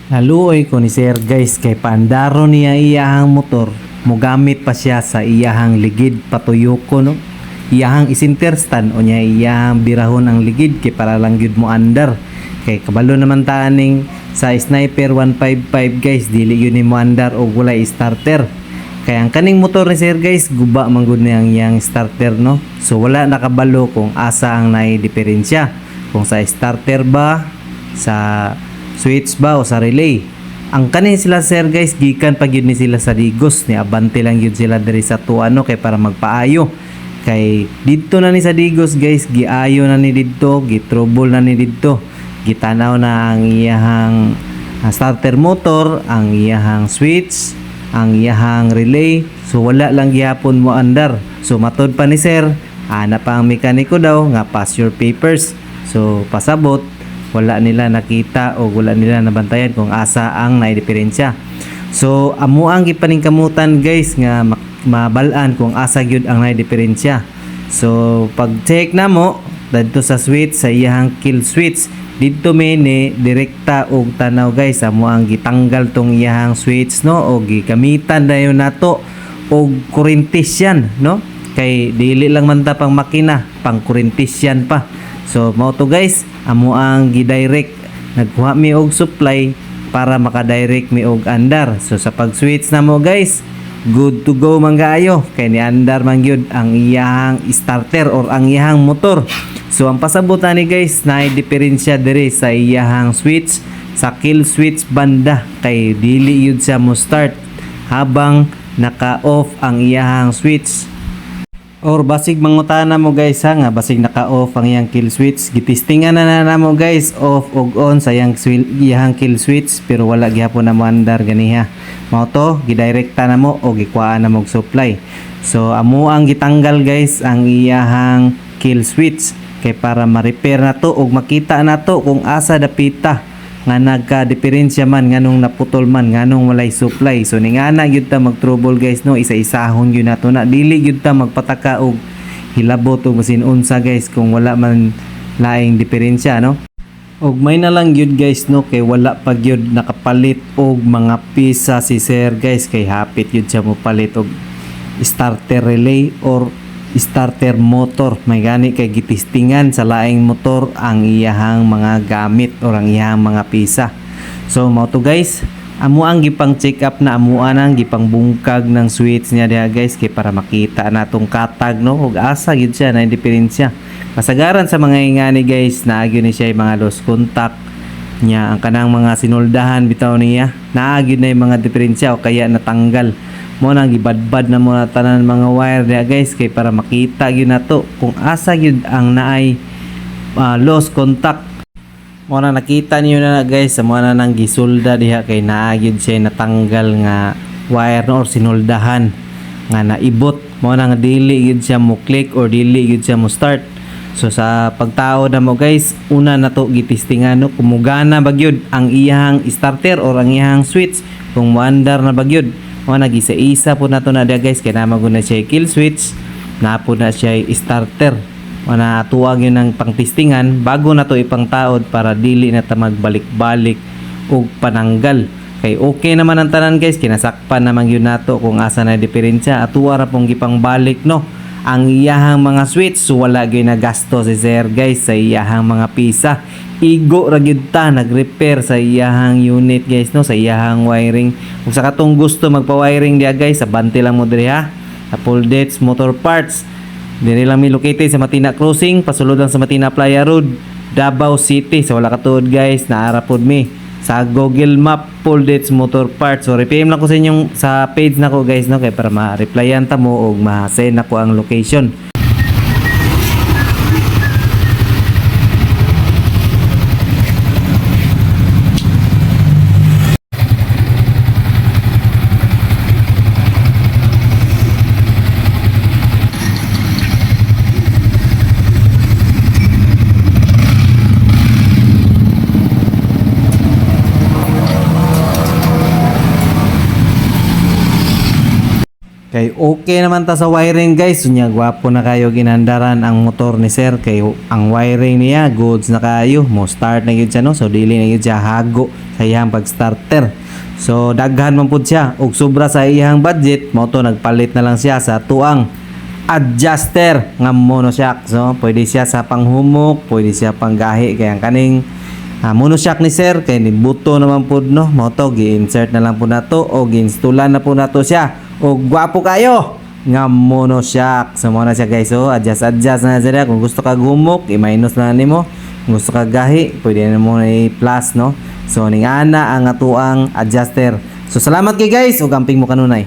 Naluoy ko ni Sir guys kay paandaro niya iyahang motor mogamit pa siya sa iyahang ligid patuyoko no. Iyahang isinterstan o niya iyahang birahon ang ligid kay para lang gyud mo andar. Kay kabalo naman taning sa Sniper 155 guys dili yun ni mo andar og walay starter. Kaya ang kaning motor ni Sir guys guba man gud niyang iyang starter no. So wala nakabalo kung asa ang naay diferensya. Kung sa starter ba, sa switch ba o sa relay. Ang kanin sila Sir guys gikan pa gyud ni sila sa Digos ni abante lang gyud sila diri sa tuano kay para magpaayo. Kay didto na ni sa Digos guys giayo na ni didto, gitrouble na ni didto. Gitanaw na ang iyahang starter motor, ang iyahang switch, ang iyahang relay. So wala lang gihapon mo andar. So matod pa ni Sir, ana pa ang mekaniko daw nga pass your papers. So pasabot wala nila nakita o wala nila nabantayan kung asa ang naidiferensya. So amo ang gipaningkamutan guys nga mabalaan kung asa gyud ang naidiferensya. So pag check na mo dadto sa switch sa iyahang kill switch didto mini direkta og tanaw guys amo ang gitanggal tong iyahang switch no o gigamitan dayon nato og kurentisyan no kay dili lang man ta pang makina pang kurentisyan pa. So mao to guys amo ang gidirect nagkuha mi og supply para makadirect mi og andar. So sa pag-switch na mo guys good to go man kaayo kay ni andar man gyud ang iyang starter or ang iyang motor. So ang pasabot ni guys na diferensya diri sa iyang switch sa kill switch banda kay dili yun siya mo start habang naka-off ang iyang switch. Or basig mangutana mo guys ha nga basig naka-off ang iyang kill switch gitistingan na mo guys off og on sa iyang kill switch pero wala gihapon na mo andar ganiha. Mao to gidirekta na mo o gikuhaan na mo og supply. So amo ang gitanggal guys ang iyahang kill switch kay para ma-repair na to og makita na to kung asa dapita nga nagka-diferensya man nganong naputol man nganong walay supply. So ningana gyud ta mag-trouble guys no isa-isahon gyud nato na dili gyud ta magpataka og hilabot og masin unsa guys kung wala man laing diferensya no. Og may na lang gyud guys no kay wala pa gyud nakapalit og mga pisa si Sir guys kay hapit gyud siya mo palit og starter relay or starter motor. May gani kay gitistingan sa laing motor ang iyahang mga gamit o ang iyahang mga pisa. So mao to guys amo ang gipang check up na amo ang gipang bungkag ng switch niya diha guys kay para makita natong katag no ug asa gyud siya na diferensya. Kasagaran sa mga ingani guys naagyo ni siya mga lost contact niya ang kanang mga sinuldahan bitaw niya naagyo na yung mga diferensya o kaya natanggal mo nang gibadbad na mo na tanan mga wire diha guys kay para makita gyud nato kung asa gyud ang naay lost contact. Mo na nakita niyo na guys sa mo na nang gisulda diha kay naa gyud siya natanggal nga wire no, or sinuldahan nga naibot mo na nga dili gyud siya mo click or dili gyud siya mo start. So sa pagtao na mo guys una nato gitistingan no kung mugana ba gyud ang iyang starter or ang iyang switch kung moandar na ba gyud. O nag-isa-isa po na to na dia guys kaya naman ko na siya kill switch na po na siya starter o na tuwag yun ng pangtistingan bago na to ipangtaod para dili na ta magbalik-balik o pananggal kay okay naman ang tanan guys kinasakpan naman yun nato kung asa na diferensya at tuwara pong gipang balik no ang iyahang mga switch so wala gyud na gasto si Sir guys sa iyahang mga pisa igo ra gyud ta nag-repair sa iyahang unit guys no sa iyahang wiring kung sa katong gusto magpa-wiring dia guys sa bante lang mo diri ha sa Full Dates Motor Parts diri lang mi located sa Matina Crossing pasulod lang sa Matina Playa Road Davao City sa wala katuod guys naara pod mi sa Google Map Full Dates Motor Parts. So reply lang ko sa inyong sa page nako guys no kay para ma-replyan ta mo og ma-send nako ang location. Kay okay naman ta sa wiring guys. Unya gwapo na kayo ginandaran ang motor ni sir. Kay ang wiring niya goods na kayo. Mo start na gyud siya no. So dili na gyud siya hago sa iyang pag starter. So daghan man pud siya ug sobra sa iyang budget mo to nagpalit na lang siya sa tuang adjuster nga monoshock. So pwede siya sa panghumok, pwede siya panggahi kay ang kaning monoshock ni sir kay ni buto naman pud no. Mo to gi-insert na lang pud nato o gi-installan na pud nato siya. O gwapo kayo nga monoshock. So mo na siya guys. So adjust na siya. Kung gusto ka gumok, i-minus na nimo. Kung gusto ka gahi, pwede na mo na i-plus no. So ning ana ang atuang adjuster. So salamat kay guys ug amping mo kanunay.